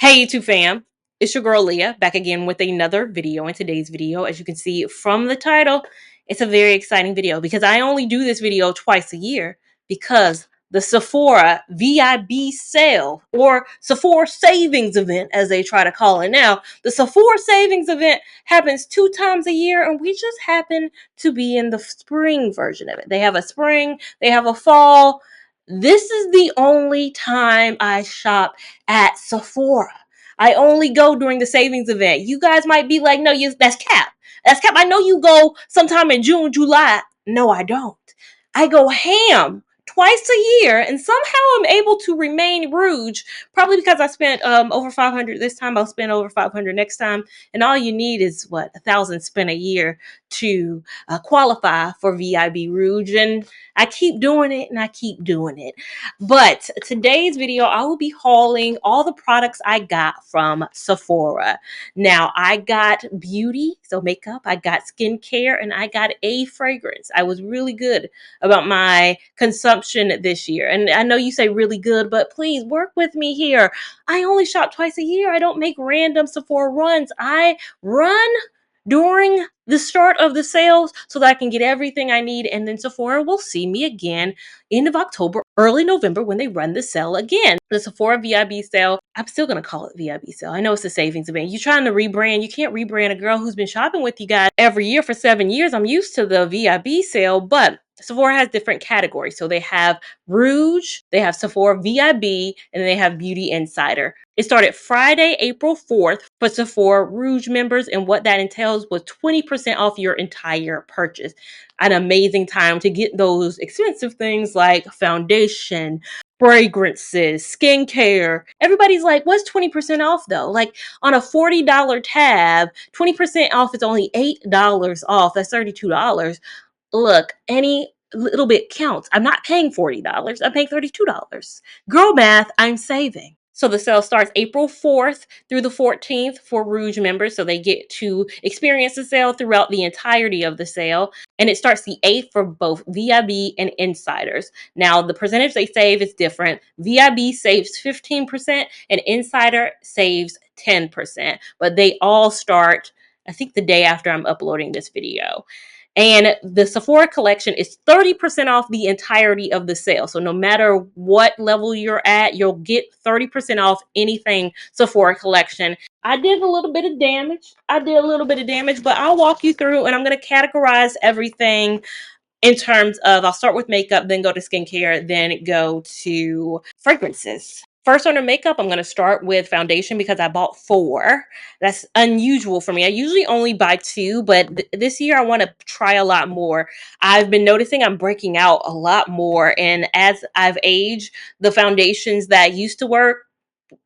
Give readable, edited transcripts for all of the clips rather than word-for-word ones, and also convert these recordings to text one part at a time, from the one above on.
Hey YouTube fam, it's your girl Leah back again with another video. In today's video, as you can see from the title, it's a very exciting video because I only do this video twice a year because the Sephora VIB sale or Sephora savings event as they try to call it now. The Sephora savings event happens 2 times a year and we just happen to be in the spring version of it. They have a spring, they have a fall. This is the only time I shop at Sephora. I only go during the savings event. You guys might be like, no, that's cap. That's cap. I know you go sometime in June, July. No, I don't. I go ham twice a year, and somehow I'm able to remain rouge. Probably because I spent over 500 this time. I'll spend over 500 next time, and all you need is what 1,000 spent a year to qualify for VIB rouge, and I keep doing it, and I keep doing it. But today's video, I will be hauling all the products I got from Sephora. Now, I got beauty, so makeup, I got skincare, and I got a fragrance. I was really good about my consumption this year. And I know you say really good, but please work with me here. I only shop twice a year. I don't make random Sephora runs. I run during the start of the sales so that I can get everything I need, and then Sephora will see me again end of October, early November when they run the sale again. The Sephora VIB sale, I'm still going to call it VIB sale. I know it's a savings event. You're trying to rebrand. You can't rebrand a girl who's been shopping with you guys every year for 7 years. I'm used to the VIB sale, but Sephora has different categories. So they have Rouge, they have Sephora VIB, and they have Beauty Insider. It started Friday, April 4th for Sephora Rouge members, and what that entails was 20% off your entire purchase. An amazing time to get those expensive things like foundation, fragrances, skincare. Everybody's like, what's 20% off though? Like on a $40 tab, 20% off is only $8 off. That's $32. Look, any little bit counts. I'm not paying $40. I'm paying $32. Girl math, I'm saving. So the sale starts April 4th through the 14th for Rouge members. So they get to experience the sale throughout the entirety of the sale. And it starts the 8th for both VIB and Insiders. Now, the percentage they save is different. VIB saves 15% and Insider saves 10%. But they all start, I think, the day after I'm uploading this video. And the Sephora collection is 30% off the entirety of the sale. So no matter what level you're at, you'll get 30% off anything Sephora collection. I did a little bit of damage. But I'll walk you through and I'm going to categorize everything in terms of, I'll start with makeup, then go to skincare, then go to fragrances. First, under makeup, I'm going to start with foundation because I bought 4. That's unusual for me. I usually only buy 2, but this year I want to try a lot more. I've been noticing I'm breaking out a lot more, and as I've aged, the foundations that used to work,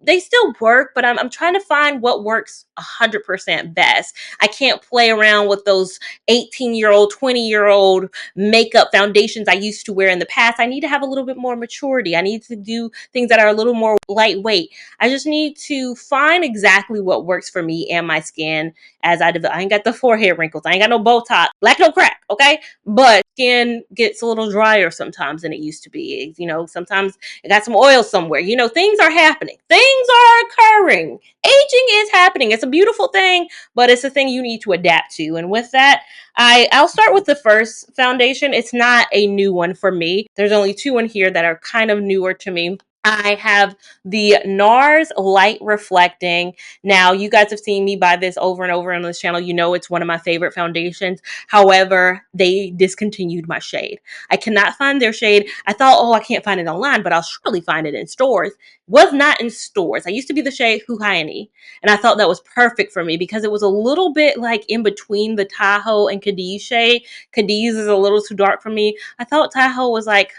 they still work, but I'm trying to find what works 100% best. I can't play around with those 18-year-old, 20-year-old makeup foundations I used to wear in the past. I need to have a little bit more maturity. I need to do things that are a little more lightweight. I just need to find exactly what works for me and my skin as I develop. I ain't got the forehead wrinkles. I ain't got no Botox. Black no crack, okay? But skin gets a little drier sometimes than it used to be. You know, sometimes it got some oil somewhere. You know, things are happening. Things are occurring. Aging is happening. It's a beautiful thing, but it's a thing you need to adapt to. And with that, I'll start with the first foundation. It's not a new one for me. There's only 2 in here that are kind of newer to me. I have the NARS Light Reflecting. Now, you guys have seen me buy this over and over on this channel. You know it's one of my favorite foundations. However, they discontinued my shade. I cannot find their shade. I thought, oh, I can't find it online, but I'll surely find it in stores. Was not in stores. I used to be the shade Huhayani, and I thought that was perfect for me because it was a little bit like in between the Tahoe and Cadiz shade. Cadiz is a little too dark for me. I thought Tahoe was like,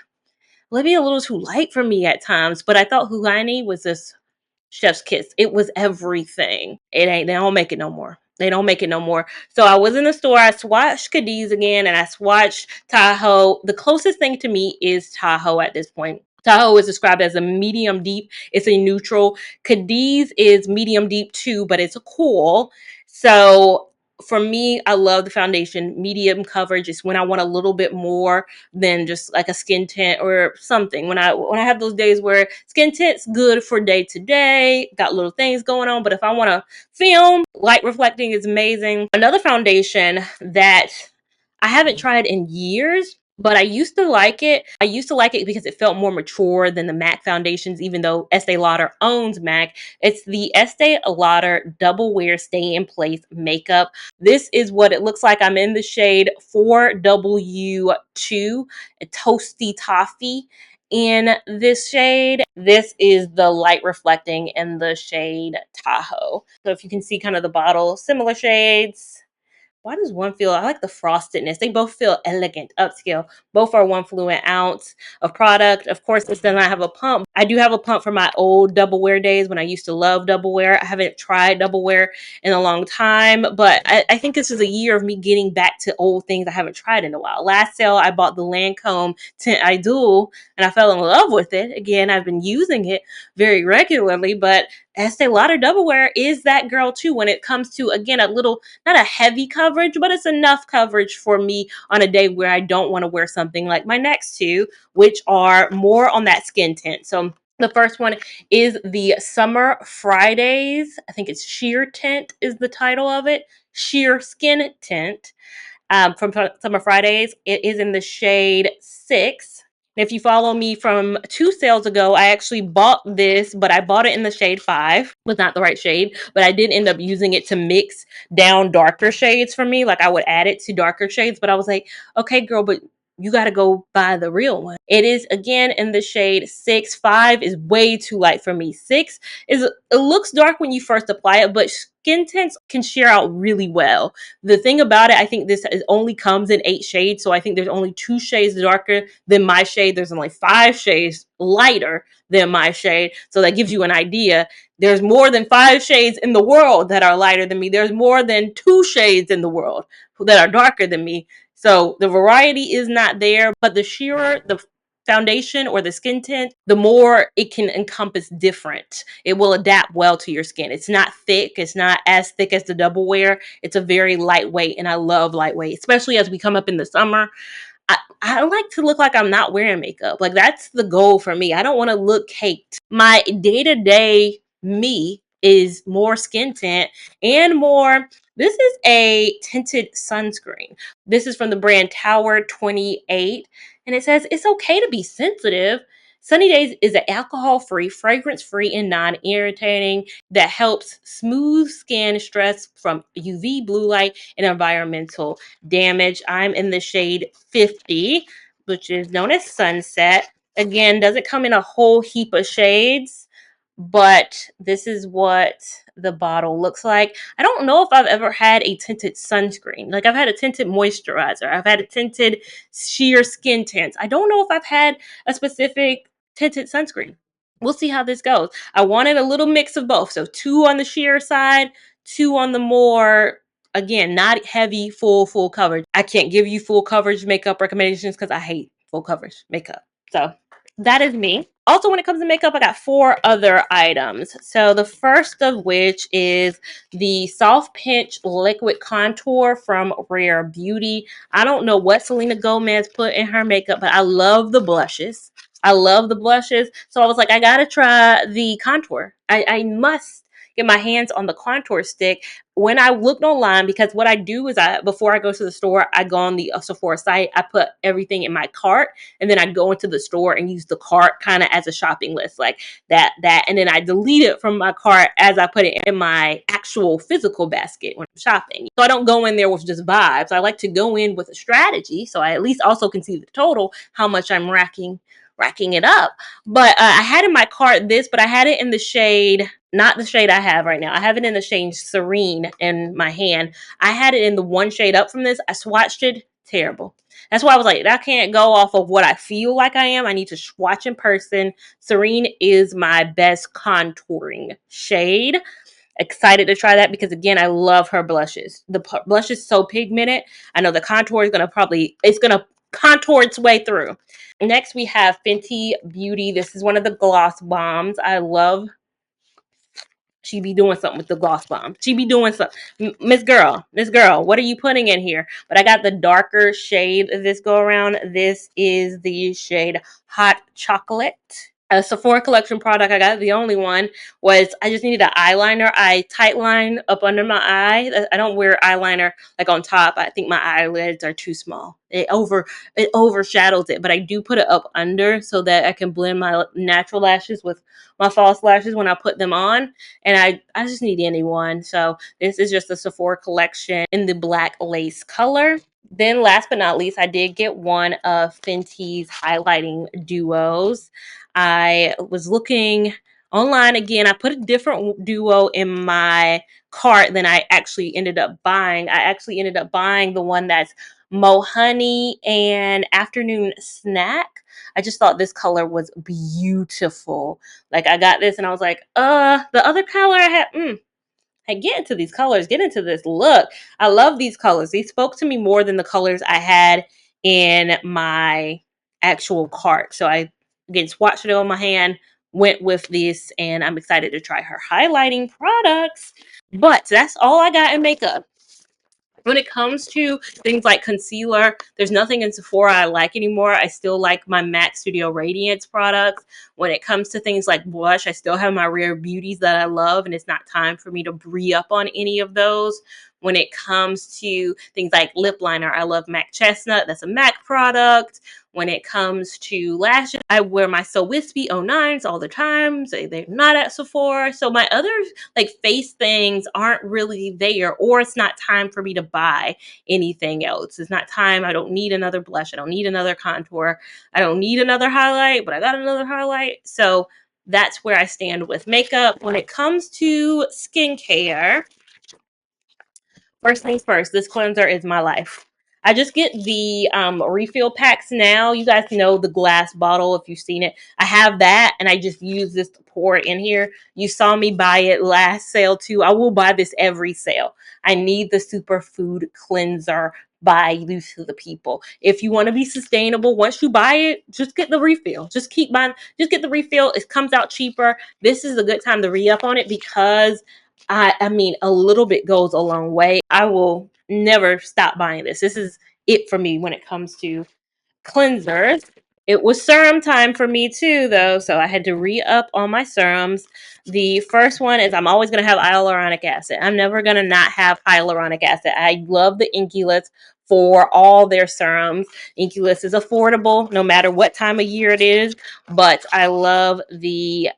maybe a little too light for me at times, but I thought Huhayani was this chef's kiss. It was everything. It ain't, they don't make it no more. They don't make it no more. So I was in the store. I swatched Cadiz again, and I swatched Tahoe. The closest thing to me is Tahoe at this point. Tahoe is described as a medium deep. It's a neutral. Cadiz is medium deep too, but it's a cool. So for me, I love the foundation. Medium coverage is when I want a little bit more than just like a skin tint or something. When I have those days where skin tint's good for day to day, got little things going on, but if I want to film, light reflecting is amazing. Another foundation that I haven't tried in years, but I used to like it. I used to like it because it felt more mature than the MAC foundations, even though Estee Lauder owns MAC. It's the Estee Lauder Double Wear Stay in Place Makeup. This is what it looks like. I'm in the shade 4W2, a toasty toffee in this shade. This is the light reflecting in the shade Tahoe. So if you can see kind of the bottle, similar shades. Why does one feel, I like the frostedness. They both feel elegant, upscale. Both are 1 fluid ounce of product. Of course, this does not have a pump. I do have a pump from my old double wear days when I used to love double wear. I haven't tried double wear in a long time, but I think this is a year of me getting back to old things I haven't tried in a while. Last sale, I bought the Lancome Tint Idole, and I fell in love with it. Again, I've been using it very regularly, but Estee Lauder Double Wear is that girl too when it comes to, again, a little, not a heavy coverage, but it's enough coverage for me on a day where I don't want to wear something like my next two, which are more on that skin tint. So the first one is the Summer Fridays. I think it's Sheer Tint is the title of it. Sheer Skin Tint from Summer Fridays. It is in the shade 6. If you follow me from 2 sales ago, I actually bought this, but I bought it in the shade 5. Was not the right shade, but I did end up using it to mix down darker shades for me. Like I would add it to darker shades, but I was like, okay, girl, but you got to go buy the real one. It is again in the shade 6. 5 is way too light for me. 6 is, it looks dark when you first apply it, but skin tints can sheer out really well. The thing about it, I think this only comes in 8 shades, so I think there's only 2 shades darker than my shade. There's only 5 shades lighter than my shade, so that gives you an idea. There's more than 5 shades in the world that are lighter than me. There's more than 2 shades in the world that are darker than me. So the variety is not there, but the sheerer, the foundation or the skin tint, the more it can encompass different. It will adapt well to your skin. It's not thick. It's not as thick as the double wear. It's a very lightweight, and I love lightweight, especially as we come up in the summer. I like to look like I'm not wearing makeup. Like that's the goal for me. I don't want to look caked. My day-to-day me is more skin tint and more. This is a tinted sunscreen. This is from the brand Tower 28. And it says it's okay to be sensitive. Sunny Days is an alcohol-free, fragrance-free, and non-irritating that helps smooth skin stress from UV blue light and environmental damage. I'm in the shade 50, which is known as Sunset. Again, doesn't come in a whole heap of shades, but this is what the bottle looks like. I don't know if I've ever had a tinted sunscreen. Like I've had a tinted moisturizer. I've had a tinted sheer skin tints. I don't know if I've had a specific tinted sunscreen. We'll see how this goes. I wanted a little mix of both. So 2 on the sheer side, 2 on the more, again, not heavy, full coverage. I can't give you full coverage makeup recommendations because I hate full coverage makeup. So that is me. Also, when it comes to makeup, I got 4 other items. So the first of which is the Soft Pinch Liquid Contour from Rare Beauty. I don't know what Selena Gomez put in her makeup, but I love the blushes. I love the blushes. So I was like, I gotta try the contour. I must get my hands on the contour stick. When I looked online, because what I do is before I go to the store, I go on the Sephora site, I put everything in my cart, and then I go into the store and use the cart kind of as a shopping list, like that, and then I delete it from my cart as I put it in my actual physical basket when I'm shopping. So I don't go in there with just vibes. I like to go in with a strategy, so I at least also can see the total, how much I'm racking it up. But I had in my cart this, but I had it in the shade, not the shade I have right now. I have it in the shade Serene in my hand. I had it in the one shade up from this. I swatched it. Terrible. That's why I was like, I can't go off of what I feel like I am. I need to swatch in person. Serene is my best contouring shade. Excited to try that because, again, I love her blushes. The blush is so pigmented. I know the contour is going to it's going to contour its way through. Next, we have Fenty Beauty. This is one of the gloss bombs. I love She be doing something with the gloss bomb. She be doing something. Miss Girl, what are you putting in here? But I got the darker shade this go around. This is the shade Hot Chocolate. A Sephora collection product I got. The only one was I just needed an eyeliner. I tight line up under my eye. I don't wear eyeliner like on top. I think my eyelids are too small. It overshadows it, but I do put it up under so that I can blend my natural lashes with my false lashes when I put them on. And I just need any one. So this is just a Sephora collection in the black lace color. Then last but not least, I did get one of Fenty's highlighting duos. I was looking online again. I put a different duo in my cart than I actually ended up buying. I actually ended up buying the one that's Mo Honey and Afternoon Snack. I just thought this color was beautiful. Like I got this and I was like, the other color I had, hey, get into these colors, get into this look. I love these colors. They spoke to me more than the colors I had in my actual cart. So I, again, swatched it on my hand, went with this, and I'm excited to try her highlighting products. But that's all I got in makeup. When it comes to things like concealer, there's nothing in Sephora I like anymore. I still like my MAC Studio Radiance products. When it comes to things like blush, I still have my Rare Beauties that I love, and it's not time for me to re-up on any of those. When it comes to things like lip liner, I love MAC Chestnut. That's a MAC product. When it comes to lashes, I wear my So Wispy 09s all the time. So they're not at Sephora. So my other like face things aren't really there, or it's not time for me to buy anything else. It's not time. I don't need another blush. I don't need another contour. I don't need another highlight, but I got another highlight. So that's where I stand with makeup. When it comes to skincare, first things first, this cleanser is my life. I just get the refill packs now. You guys know the glass bottle if you've seen it. I have that, and I just use this to pour it in here. You saw me buy it last sale too. I will buy this every sale. I need the superfood cleanser by Loose to the People. If you want to be sustainable, once you buy it, just get the refill. Just keep buying. Just get the refill. It comes out cheaper. This is a good time to re-up on it because I mean, a little bit goes a long way. I will never stop buying this. This is it for me when it comes to cleansers. It was serum time for me too, though, so I had to re-up on my serums. The first one is I'm always going to have hyaluronic acid. I'm never going to not have hyaluronic acid. I love the Inculus for all their serums. Inculus is affordable no matter what time of year it is, but I love the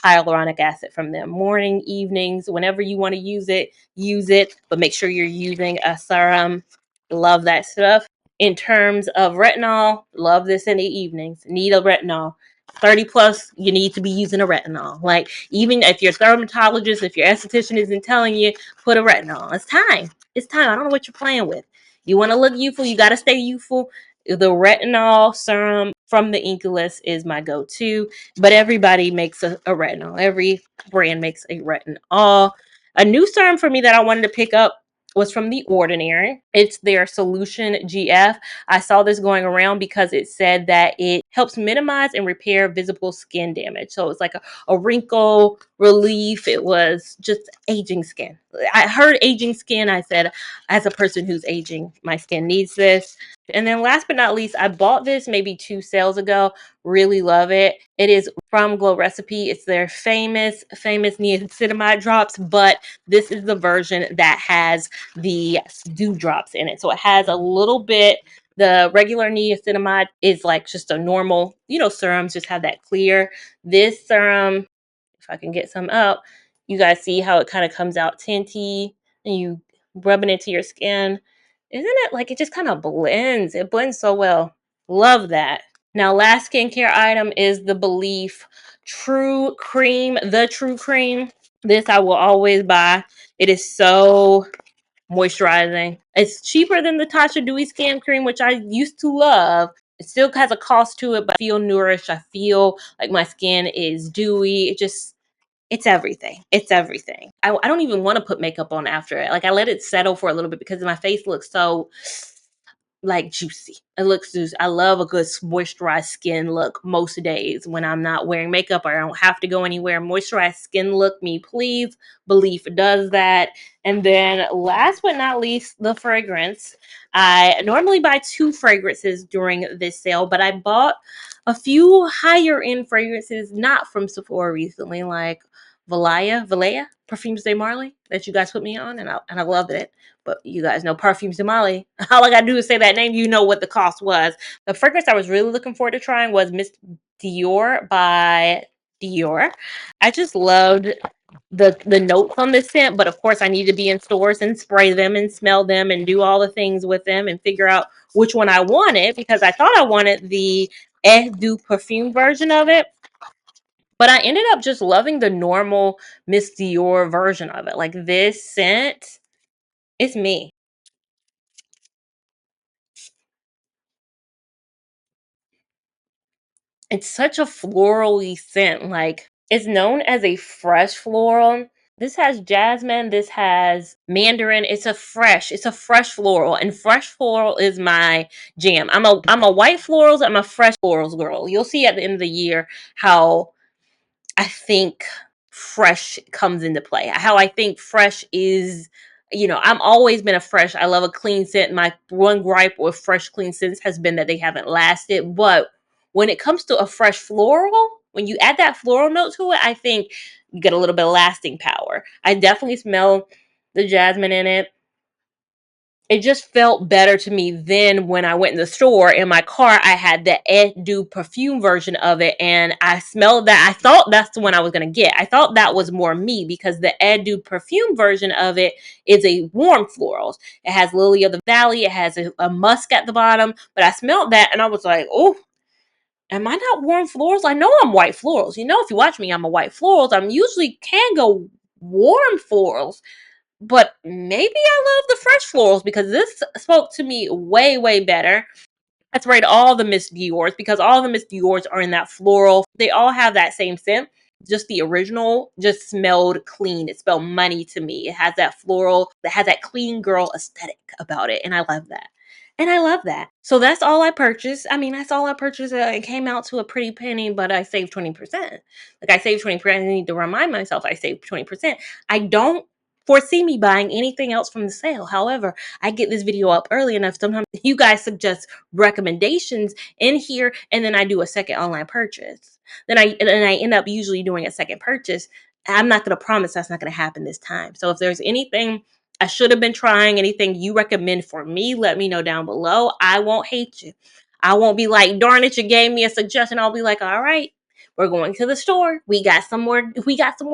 hyaluronic acid from them. Morning, evenings, whenever you want to use it, but make sure you're using a serum. Love that stuff. In terms of retinol, love this in the evenings. Need a retinol. 30 plus, you need to be using a retinol. Like, even if your dermatologist, if your esthetician isn't telling you, put a retinol. It's time. It's time. I don't know what you're playing with. You want to look youthful, you got to stay youthful. The retinol serum from the Inculus is my go-to, but everybody makes a retinol. Every brand makes a retinol. A new serum for me that I wanted to pick up was from The Ordinary. It's their Solution GF. I saw this going around because it said that it helps minimize and repair visible skin damage. So it's like a wrinkle relief. It was just aging skin. I heard aging skin. I said, as a person who's aging, my skin needs this. And then last but not least, I bought this maybe 2 sales ago. Really love it. It is from Glow Recipe. It's their famous niacinamide drops, but this is the version that has the dewdrops in it. So it has a little bit. The regular niacinamide is like just a normal, serums just have that clear. This serum, if I can get some up, you guys see how it kind of comes out tinty and you rub it into your skin. Isn't it like it just kind of blends? It blends so well. Love that. Now, last skincare item is the Belief True Cream, the True Cream. This I will always buy. It is so moisturizing. It's cheaper than the Tasha Dewy Skin Cream, which I used to love. It still has a cost to it, but I feel nourished. I feel like my skin is dewy. It's everything. It's everything. I don't even want to put makeup on after it. Like I let it settle for a little bit because my face looks so like juicy. It looks juicy. I love a good moisturized skin look most days when I'm not wearing makeup or I don't have to go anywhere. Moisturized skin look, me please. Belief does that. And then last but not least, the fragrance. I normally buy 2 fragrances during this sale, but I bought a few higher end fragrances not from Sephora recently, like Valaya Perfumes de Marley that you guys put me on, and I loved it. But you guys know Perfumes de Marley. All I gotta do is say that name, you know what the cost was. The fragrance I was really looking forward to trying was Miss Dior by Dior. I just loved the notes on this scent, but of course I need to be in stores and spray them and smell them and do all the things with them and figure out which one I wanted, because I thought I wanted the Eau du Perfume version of it. But I ended up just loving the normal Miss Dior version of it. Like, this scent, it's me. It's such a florally scent. Like, it's known as a fresh floral. This has jasmine, this has mandarin. It's a fresh floral, and fresh floral is my jam. I'm a white florals, I'm a fresh florals girl. You'll see at the end of the year how I think fresh comes into play. How I think fresh is, I'm always been a fresh. I love a clean scent. My one gripe with fresh clean scents has been that they haven't lasted. But when it comes to a fresh floral, when you add that floral note to it, I think you get a little bit of lasting power. I definitely smell the jasmine in it. It just felt better to me than when I went in the store. In my car, I had the Eau du Perfume version of it, and I smelled that. I thought that's the one I was going to get. I thought that was more me, because the Eau du Perfume version of it is a warm florals. It has lily of the valley. It has a musk at the bottom. But I smelled that, and I was like, oh, am I not warm florals? I know I'm white florals. If you watch me, I'm a white florals. I'm usually can go warm florals, but maybe I love the fresh florals, because this spoke to me way, way better. That's right, all the Miss Dior's, because all the Miss Dior's are in that floral. They all have that same scent. Just the original just smelled clean. It smelled money to me. It has that floral, it has that clean girl aesthetic about it. And I love that. And I love that. So that's all I purchased. I mean, that's all I purchased. It came out to a pretty penny, but I saved 20%. Like, I saved 20%. I need to remind myself I saved 20%. I don't foresee me buying anything else from the sale. However, I get this video up early enough. Sometimes you guys suggest recommendations in here, and then I do a second online purchase. Then I end up usually doing a second purchase. I'm not going to promise that's not going to happen this time. So if there's anything I should have been trying, anything you recommend for me, let me know down below. I won't hate you. I won't be like, darn it, you gave me a suggestion. I'll be like, all right, we're going to the store. We got some more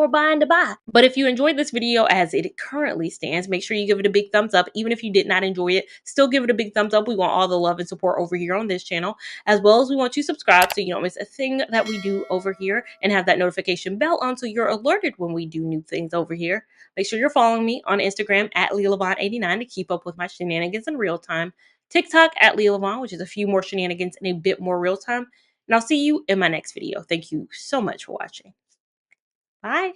buying to buy. But if you enjoyed this video as it currently stands, make sure you give it a big thumbs up. Even if you did not enjoy it, still give it a big thumbs up. We want all the love and support over here on this channel, as well as we want you to subscribe so you don't miss a thing that we do over here, and have that notification bell on so you're alerted when we do new things over here. Make sure you're following me on Instagram at Lia Lavon 89 to keep up with my shenanigans in real time. TikTok at Lia Lavon, which is a few more shenanigans and a bit more real time. And I'll see you in my next video. Thank you so much for watching. Bye.